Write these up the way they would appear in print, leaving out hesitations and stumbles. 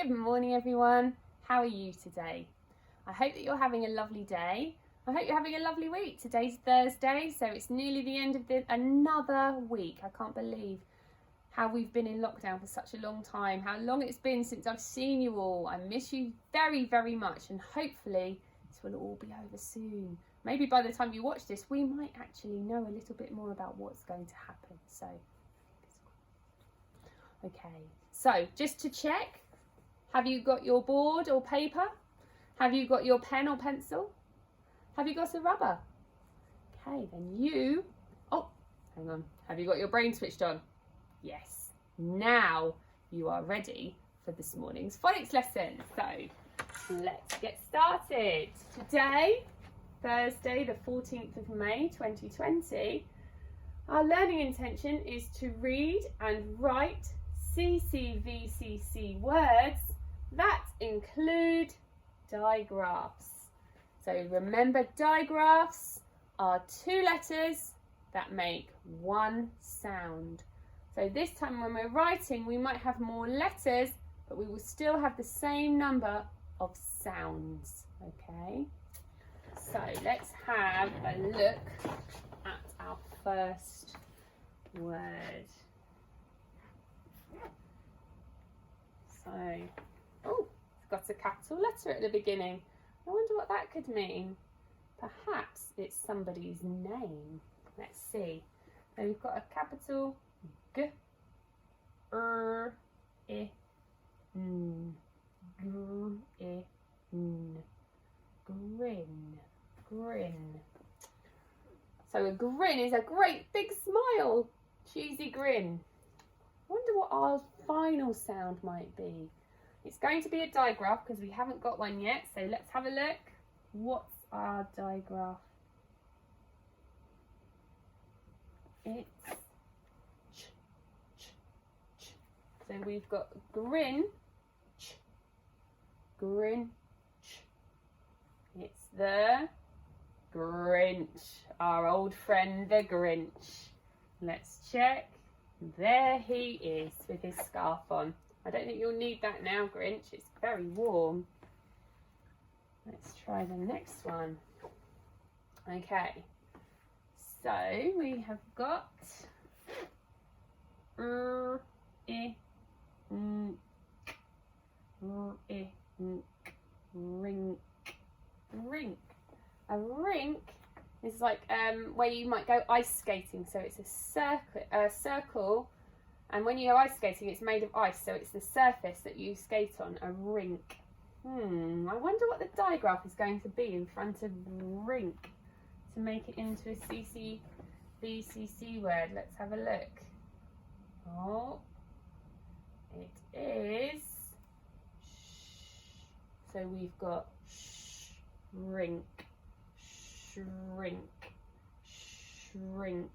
Good morning everyone. How are you today? I hope that you're having a lovely day. I hope you're having a lovely week. Today's Thursday, so it's nearly the end of another week. I can't believe how we've been in lockdown for such a long time, how long it's been since I've seen you all. I miss you very, very much, and hopefully this will all be over soon. Maybe by the time you watch this, we might actually know a little bit more about what's going to happen. So, okay. So, just to check, have you got your board or paper? Have you got your pen or pencil? Have you got a rubber? Okay, then hang on. Have you got your brain switched on? Yes. Now you are ready for this morning's phonics lesson. So, let's get started. Today, Thursday, the 14th of May, 2020, our learning intention is to read and write CCVCC words that include digraphs. So remember, digraphs are two letters that make one sound. So this time when we're writing, we might have more letters, but we will still have the same number of sounds. Okay, so let's have a look at our first word. So, it's got a capital letter at the beginning. I wonder what that could mean. Perhaps it's somebody's name. Let's see. So we've got a capital G, R, I, N, Gr, I, N, grin, grin. So a grin is a great big smile, cheesy grin. I wonder what our final sound might be. It's going to be a digraph because we haven't got one yet. So let's have a look. What's our digraph? It's ch, ch, ch. So we've got grin, ch, grin, ch. It's the Grinch, our old friend the Grinch. Let's check. There he is with his scarf on. I don't think you'll need that now, Grinch. It's very warm. Let's try the next one. Okay, so we have got rink. Rink. A rink is like where you might go ice skating. So it's a circle, and when you go ice skating, it's made of ice. So it's the surface that you skate on. A rink. I wonder what the digraph is going to be in front of rink to make it into a CCVCC word. Let's have a look. Oh, it is so we've got shrink, shrink, shrink.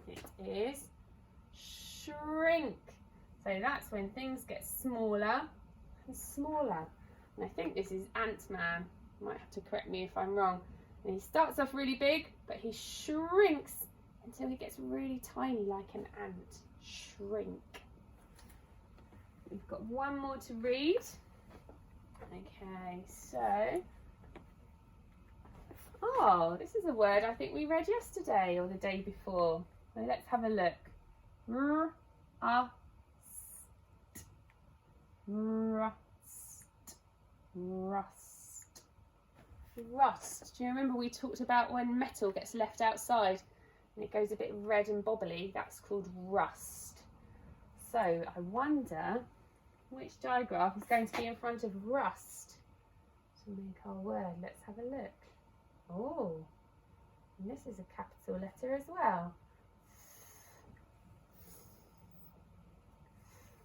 It is shrink. So that's when things get smaller and smaller. And I think this is Ant-Man. You might have to correct me if I'm wrong. And he starts off really big, but he shrinks until he gets really tiny like an ant. Shrink. We've got one more to read. Okay, so this is a word I think we read yesterday or the day before. So let's have a look. Rust. Rust. Do you remember we talked about when metal gets left outside and it goes a bit red and bobbly? That's called rust. So I wonder which digraph is going to be in front of rust to make our word. Let's have a look. Oh, and this is a capital letter as well.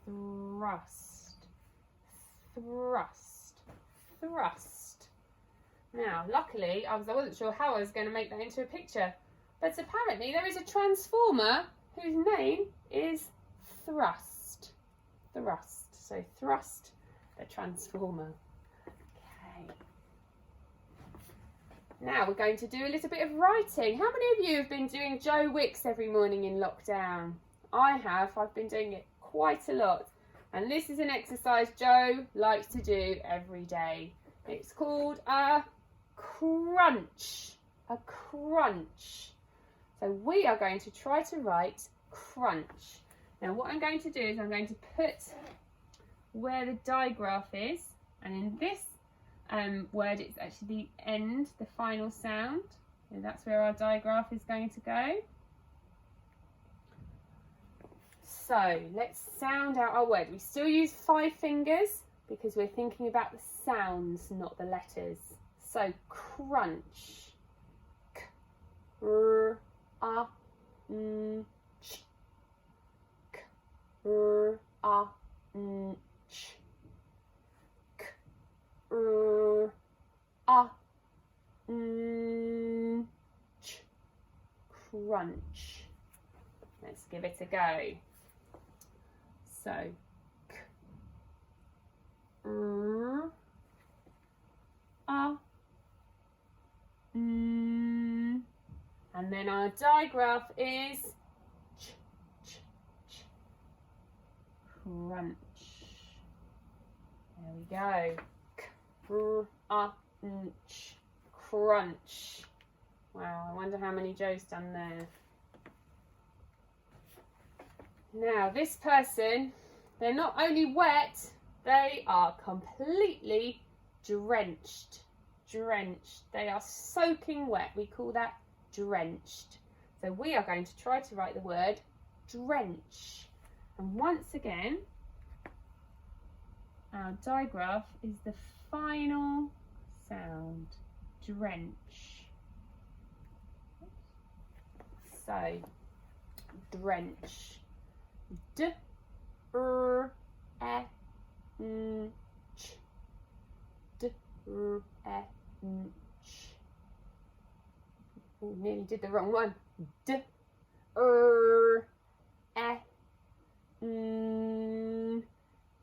Thrust, thrust, thrust. Now, luckily, I wasn't sure how I was going to make that into a picture, but apparently there is a transformer whose name is Thrust. Thrust. So Thrust, the transformer. Okay. Now we're going to do a little bit of writing. How many of you have been doing Joe Wicks every morning in lockdown? I have. I've been doing it quite a lot. And this is an exercise Joe likes to do every day. It's called a crunch. A crunch. So we are going to try to write crunch. Now what I'm going to do is I'm going to put where the digraph is, and in this word it's actually the end, the final sound. And that's where our digraph is going to go. So let's sound out our word. We still use 5 fingers because we're thinking about the sounds, not the letters. So crunch. K, r, a, n, ch. K, r, a, n, ch. K, r, a, n, ch. Crunch. Let's give it a go. So, k, r, a, n, and then our digraph is ch, ch, ch. Crunch. There we go. K, r, a, n, ch. Crunch. Wow, I wonder how many Joe's done there. Now this person, they're not only wet, they are completely drenched. Drenched. They are soaking wet. We call that drenched. So we are going to try to write the word drench. And once again, our digraph is the final sound, drench. So, drench. D, r, e, n, ch. D, r, e, n, ch. Oh, nearly did the wrong one. D, r, e, n,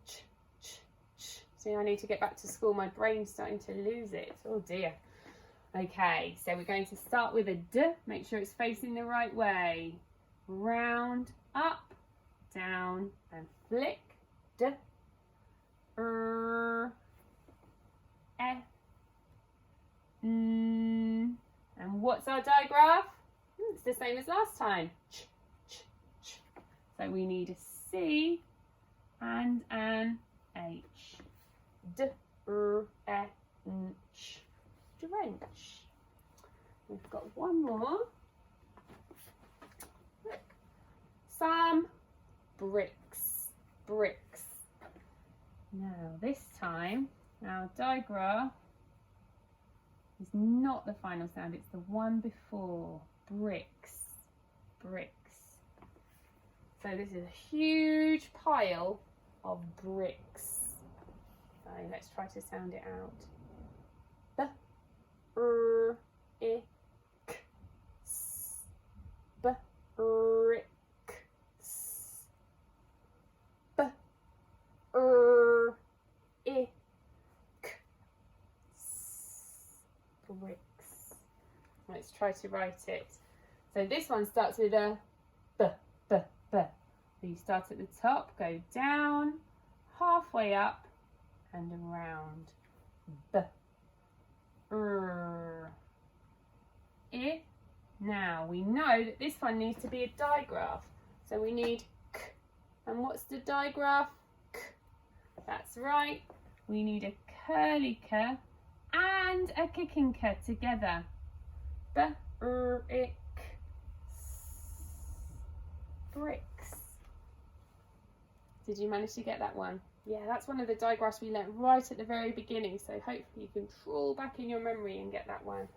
ch, ch, ch. See, I need to get back to school. My brain's starting to lose it. Oh dear. Okay, so we're going to start with a D. Make sure it's facing the right way. Round, up, down, and flick. D, r, e, n. And what's our digraph? It's the same as last time. Ch, ch, ch. So we need a C and an H. D, r, e, n, ch. Drench. We've got one more. Look. Some bricks. Bricks. Now this time our digraph is not the final sound, it's the one before. Bricks. Bricks. So this is a huge pile of bricks. So let's try to sound it out. B, r, I, k, s. B, r, I, k, s. B, r, I, k, s. Bricks. Let's try to write it. So this one starts with a b, b, b. So you start at the top, go down, halfway up, and around. B, r, I. Now we know that this one needs to be a digraph. So we need k. And what's the digraph? K. That's right. We need a curly k and a kicking k together. B, r, I, k, s. Bricks. Did you manage to get that one? Yeah, that's one of the digraphs we learnt right at the very beginning, so hopefully you can trawl back in your memory and get that one.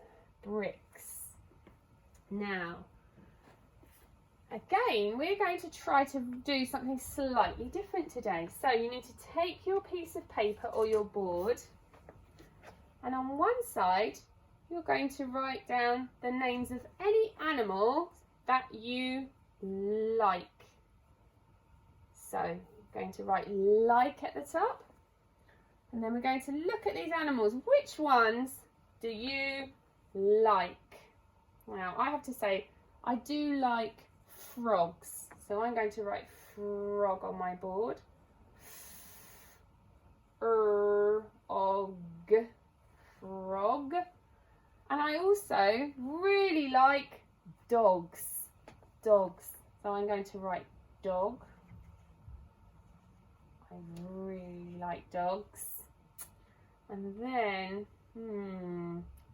Bricks. Now, again, we're going to try to do something slightly different today. So you need to take your piece of paper or your board, and on one side, you're going to write down the names of any animals that you like. So you're going to write like at the top, and then we're going to look at these animals. Which ones do you like? Now I have to say I do like frogs, so I'm going to write frog on my board. I also really like dogs. Dogs. So I'm going to write dog. I really like dogs. And then,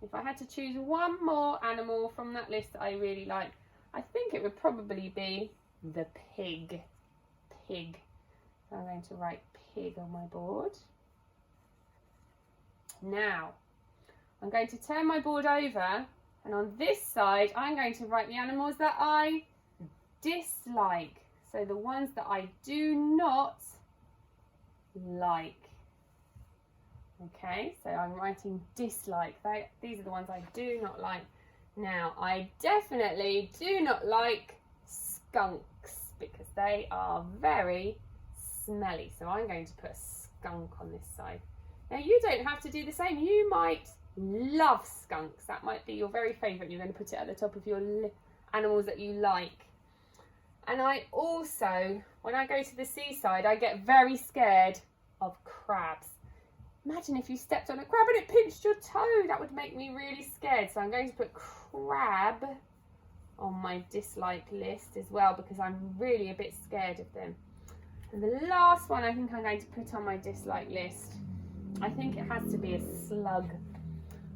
if I had to choose one more animal from that list that I really like, I think it would probably be the pig. Pig. So I'm going to write pig on my board. Now, I'm going to turn my board over, and on this side, I'm going to write the animals that I dislike. So the ones that I do not like. Okay, so I'm writing dislike. These are the ones I do not like. Now, I definitely do not like skunks because they are very smelly. So I'm going to put a skunk on this side. Now, you don't have to do the same. You might love skunks. That might be your very favourite. You're going to put it at the top of your animals that you like. And I also, when I go to the seaside, I get very scared of crabs. Imagine if you stepped on a crab and it pinched your toe. That would make me really scared. So I'm going to put crab on my dislike list as well because I'm really a bit scared of them. And the last one I think I'm going to put on my dislike list, I think it has to be a slug.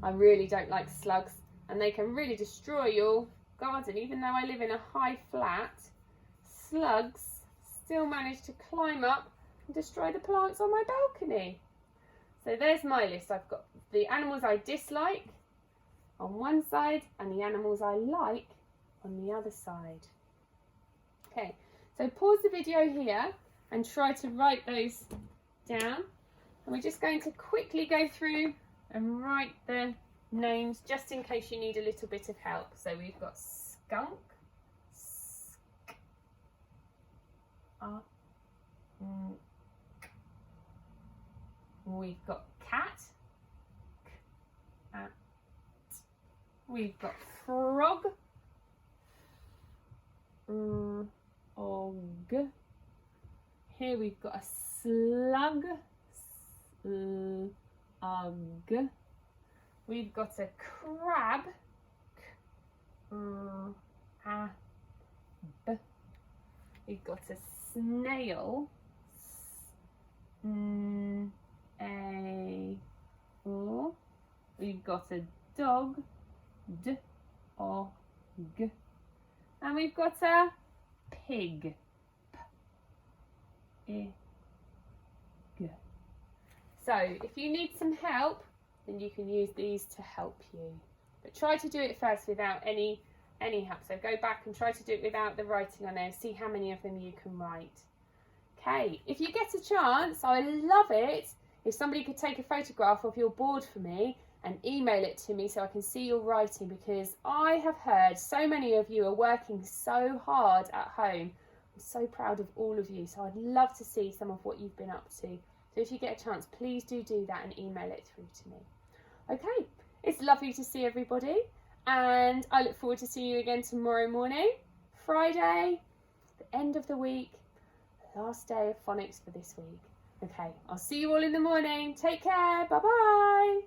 I really don't like slugs, and they can really destroy your garden. Even though I live in a high flat, slugs still manage to climb up and destroy the plants on my balcony. So there's my list. I've got the animals I dislike on one side and the animals I like on the other side. Okay, so pause the video here and try to write those down. And we're just going to quickly go through and write the names just in case you need a little bit of help. So we've got skunk, we've got cat, cat. We've got frog, og. Here we've got a slug, slug. We've got a crab, crab. We've got a snail, snail. We've got a dog, dog. And we've got a pig, pig. So if you need some help, then you can use these to help you. But try to do it first without any help. So go back and try to do it without the writing on there and see how many of them you can write. Okay, if you get a chance, I would love it if somebody could take a photograph of your board for me and email it to me so I can see your writing, because I have heard so many of you are working so hard at home. I'm so proud of all of you, so I'd love to see some of what you've been up to. So if you get a chance, please do that and email it through to me. Okay, it's lovely to see everybody, and I look forward to seeing you again tomorrow morning, Friday, the end of the week, the last day of phonics for this week. Okay, I'll see you all in the morning. Take care. Bye-bye.